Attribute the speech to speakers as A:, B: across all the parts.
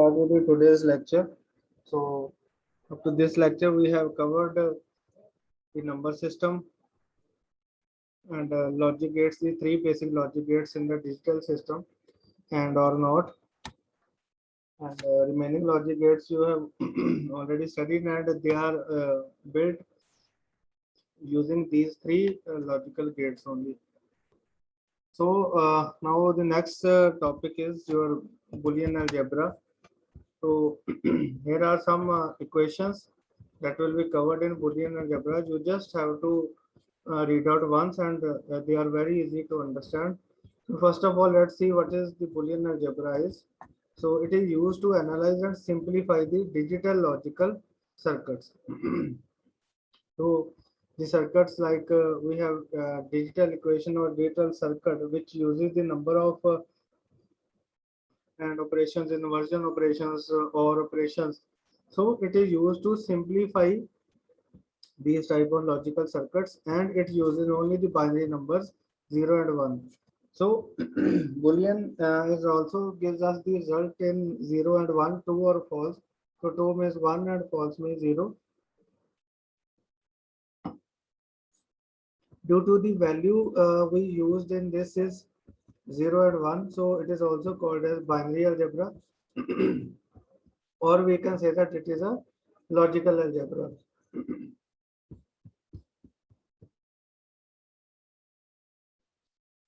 A: start with today's lecture. So, up to this lecture, we have covered the number system and logic gates, the three basic logic gates in the digital system, and or not. And remaining logic gates you have already studied, and they are built using these three logical gates only. So now the next topic is your Boolean algebra. So here are some equations that will be covered in Boolean algebra. You just have to read out once, and they are very easy to understand. So first of all, let's see what is the Boolean algebra is. So it is used to analyze and simplify the digital logical circuits. So the circuits like we have digital equation or digital circuit which uses the number of and operations, inversion operations or operations. So it is used to simplify these type of logical circuits, and it uses only the binary numbers 0 and 1. So Boolean is also gives us the result in 0 and 1, true or false. So true means 1 and false means 0. Due to the value we used in this is 0 and 1, so it is also called as binary algebra. Or we can say that it is a logical algebra.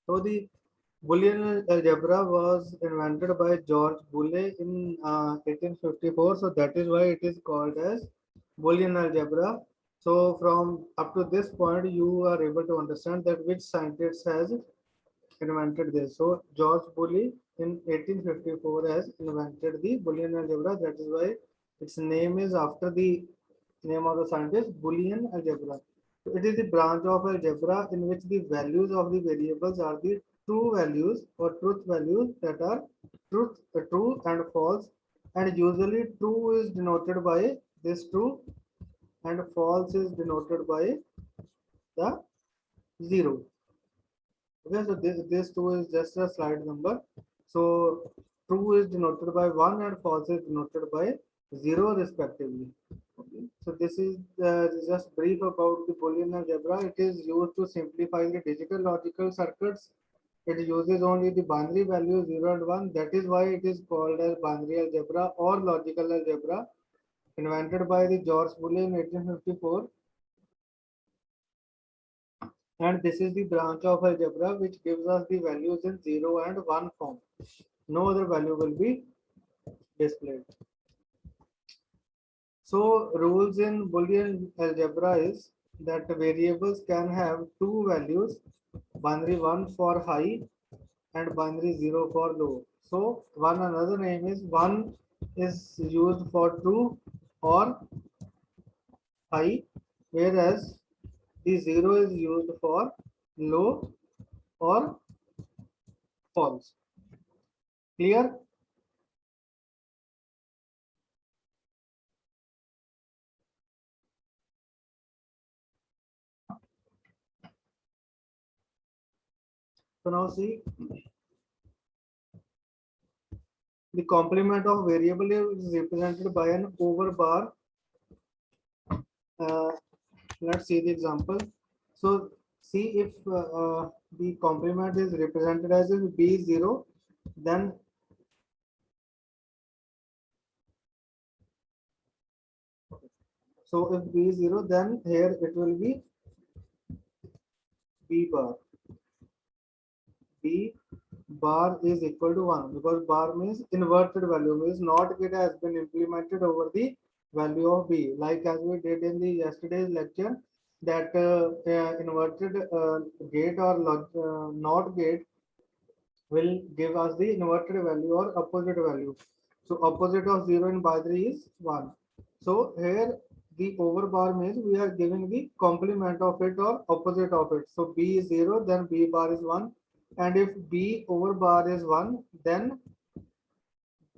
A: So the Boolean algebra was invented by George Boole in 1854. So that is why it is called as Boolean algebra. So from up to this point, you are able to understand that which scientist has invented this. So George Boole in 1854 has invented the Boolean algebra. That is why its name is after the name of the scientist, Boolean algebra. So it is the branch of algebra in which the values of the variables are the true values or truth values that are true and false, and usually true is denoted by this true and false is denoted by the 0. Okay, so this 2 is just a slide number. So true is denoted by 1 and false is denoted by 0 respectively. Okay. So this is just brief about the Boolean algebra. It is used to simplify the digital logical circuits. It uses only the binary value 0 and 1. That is why it is called as binary algebra or logical algebra, invented by the George Boole in 1854. And this is the branch of algebra which gives us the values in 0 and 1 form. No other value will be displayed. So rules in Boolean algebra is that variables can have two values, binary 1 for high and binary 0 for low. So one another name is 1 is used for true or high, whereas the 0 is used for low or false. Clear? So now see, the complement of variable is represented by an over bar. Let's see the example. So see if the complement is represented as if B0, then so if B0, then here it will be B bar. B bar is equal to 1 because bar means inverted value, means not gate has been implemented over the value of B, like as we did in the yesterday's lecture, that inverted gate or not gate will give us the inverted value or opposite value. So opposite of 0 in binary is 1. So here the over bar means we are giving the complement of it or opposite of it. So B is 0, then B bar is 1. And if B over bar is 1, then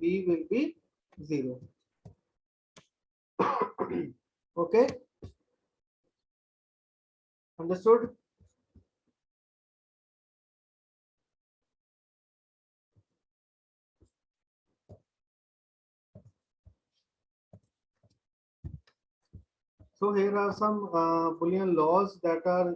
A: B will be 0. Okay. Understood? So here are some Boolean laws that are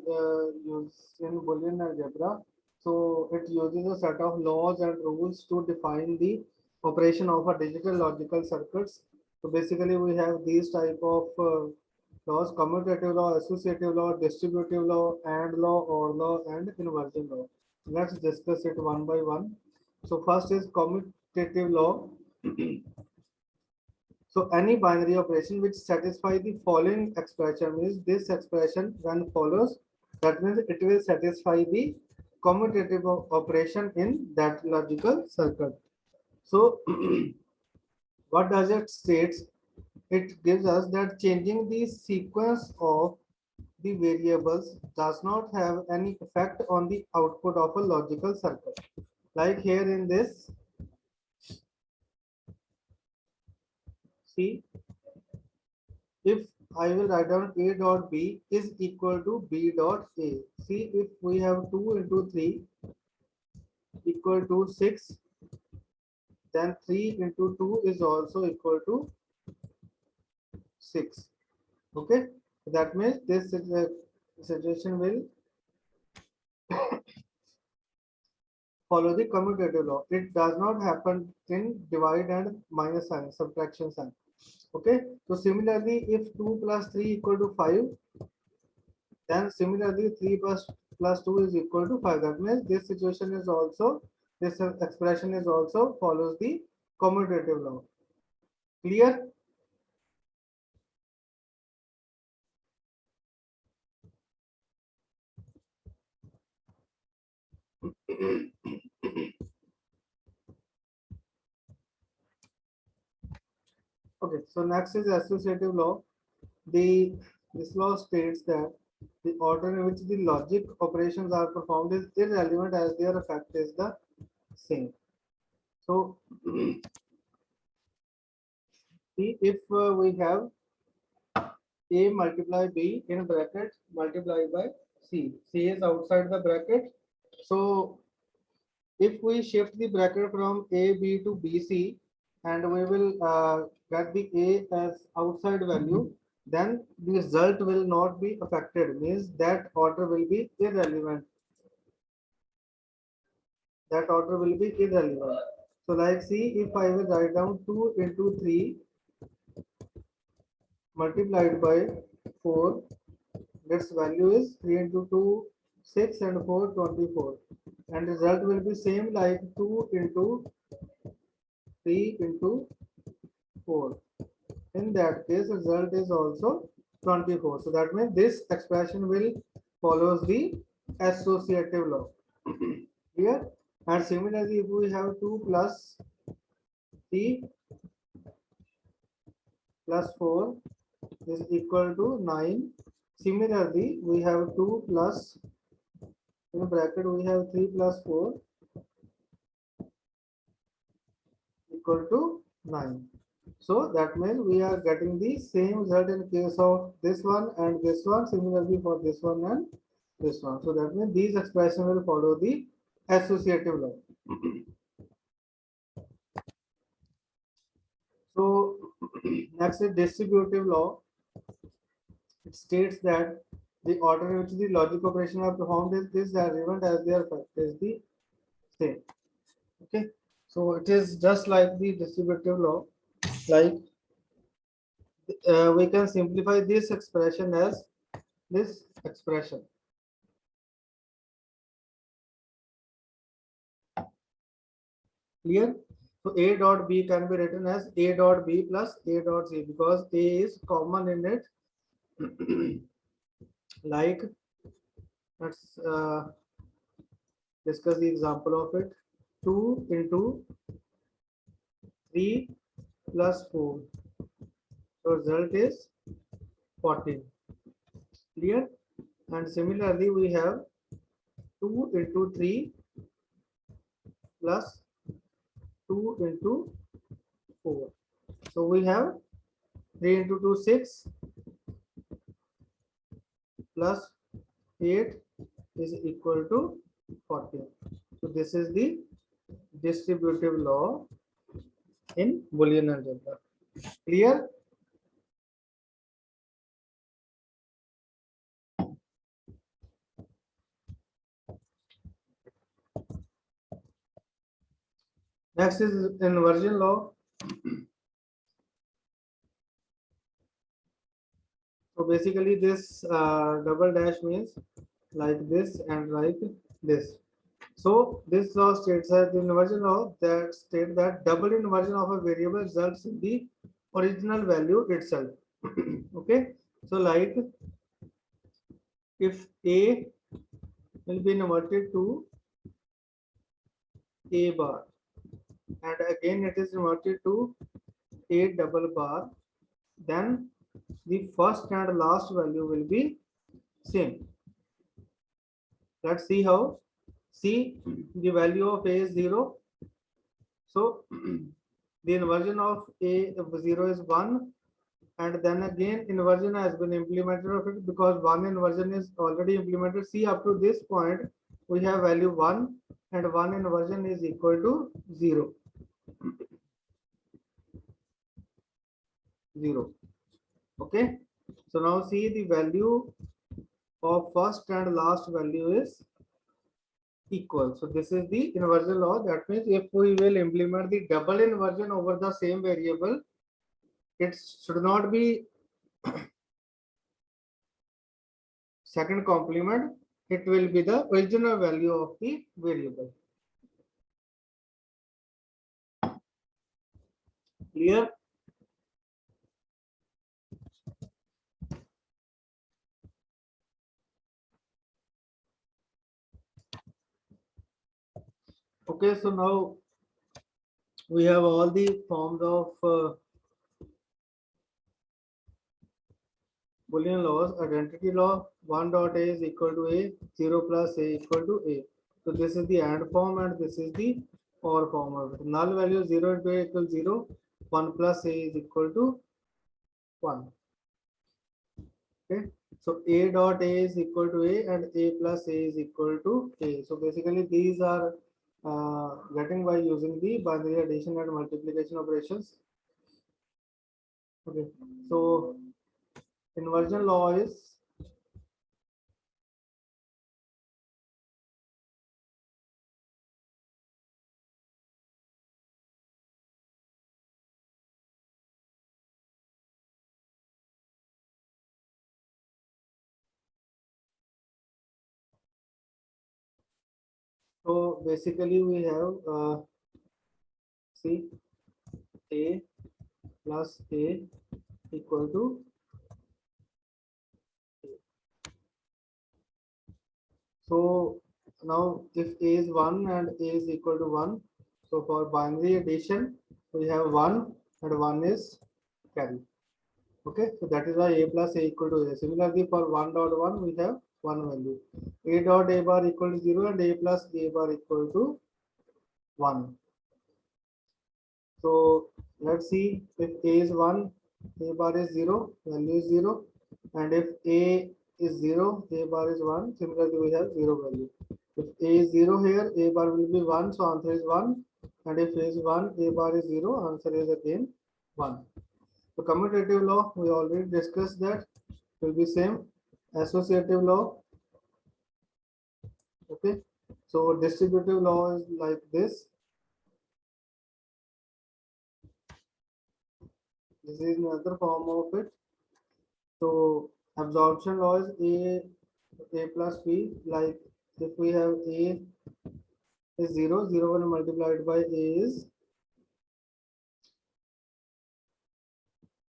A: used in Boolean algebra. So it uses a set of laws and rules to define the operation of a digital logical circuits. So basically we have these type of laws: commutative law, associative law, distributive law, AND law, OR law, and inversion law. Let's discuss it one by one. So first is commutative law. So any binary operation which satisfy the following expression is this expression when follows, that means it will satisfy the commutative operation in that logical circuit. So what does it states? It gives us that changing the sequence of the variables does not have any effect on the output of a logical circuit. Like here in this, see, if I will write down A dot B is equal to B dot A. See, if we have 2 into 3 equal to 6, then 3 into 2 is also equal to 6. Okay, that means this situation will follow the commutative law. It does not happen in divide and minus sign, subtraction sign. Okay, so similarly, if 2 plus 3 equal to 5, then similarly 3 plus 2 is equal to 5. That means this situation is also, this expression is also follows the commutative law. Clear? Okay, so next is associative law. The this law states that the order in which the logic operations are performed is irrelevant as their effect is the same. So see, if we have A multiply B in bracket multiplied by C. C is outside the bracket. So if we shift the bracket from A, B to B, C, and we will get the A as outside value, then the result will not be affected. Means that order will be irrelevant. That order will be irrelevant. So like see, if I will write down 2 into 3 multiplied by 4, its value is 3 into 2, 6 and 4, 24. And result will be same like 2 into 3 into 4. In that case, result is also 24. So that means this expression will follows the associative law. Here, and similarly, if we have 2 plus 3 plus 4 is equal to 9. Similarly, we have 2 plus, in bracket we have 3 plus 4 equal to 9. So that means we are getting the same result in case of this one and this one. Similarly for this one and this one. So that means these expressions will follow the associative law. So next is distributive law. It states that the order in which the logic operation are performed is relevant as their effect is the same. Okay, so it is just like the distributive law. Like we can simplify this expression as this expression. Clear? So A dot B can be written as A dot B plus A dot C because A is common in it. Like, let's discuss the example of it. 2 into 3 plus 4. So result is 14. Clear? And similarly, we have 2 into 3 plus 2 into 4. So we have 3 into 2, 6 plus 8 is equal to 14. So this is the distributive law in Boolean algebra. Clear? Next is inversion law. So basically this double dash means like this and like this. So this law states that the inversion law that state that double inversion of a variable results in the original value itself. Okay, so like if a will be inverted to a bar and again it is inverted to a double bar, then the first and last value will be same. Let's see how. See, the value of a is 0. So the inversion of a of 0 is 1, and then again inversion has been implemented of it because one inversion is already implemented. See, up to this point we have value 1 and one inversion is equal to 0. 0. Okay. So now see the value of first and last value is equal. So this is the inversion law. That means if we will implement the double inversion over the same variable, it should not be second complement. It will be the original value of the variable. Clear? Okay, so now we have all the forms of Boolean laws. Identity law, 1 dot a is equal to a, 0 plus a equal to a. So this is the AND form and this is the OR form of it. Null value 0 into a equals 0, 1 plus a is equal to 1. Okay, so a dot a is equal to a and a plus a is equal to a. So basically these are getting by using the binary addition and multiplication operations. Okay, so inversion law is so basically we have see a plus a equal to a. So now if a is 1 and a is equal to 1, so for binary addition we have 1 and 1 is carry. Okay, so that is why a plus a equal to a. Similarly, for 1 dot 1, we have one value. A dot a bar equal to 0 and a plus a bar equal to 1. So let's see if a is 1, a bar is 0, value is 0. And if a is 0, a bar is 1. Similarly, we have 0 value. If a is 0 here, a bar will be 1, so answer is 1. And if a is 1, a bar is 0, answer is again 1. So commutative law, we already discussed that, will be same. Associative law, okay. So distributive law is like this. This is another form of it. So absorption law is a plus b. Like if we have a is 0, 0 when multiplied by a is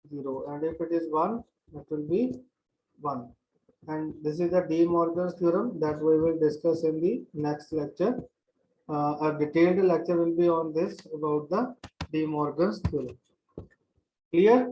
A: 0, and if it is 1, that will be 1. And this is the De Morgan's theorem that we will discuss in the next lecture. A detailed lecture will be on this about the De Morgan's theorem. Clear?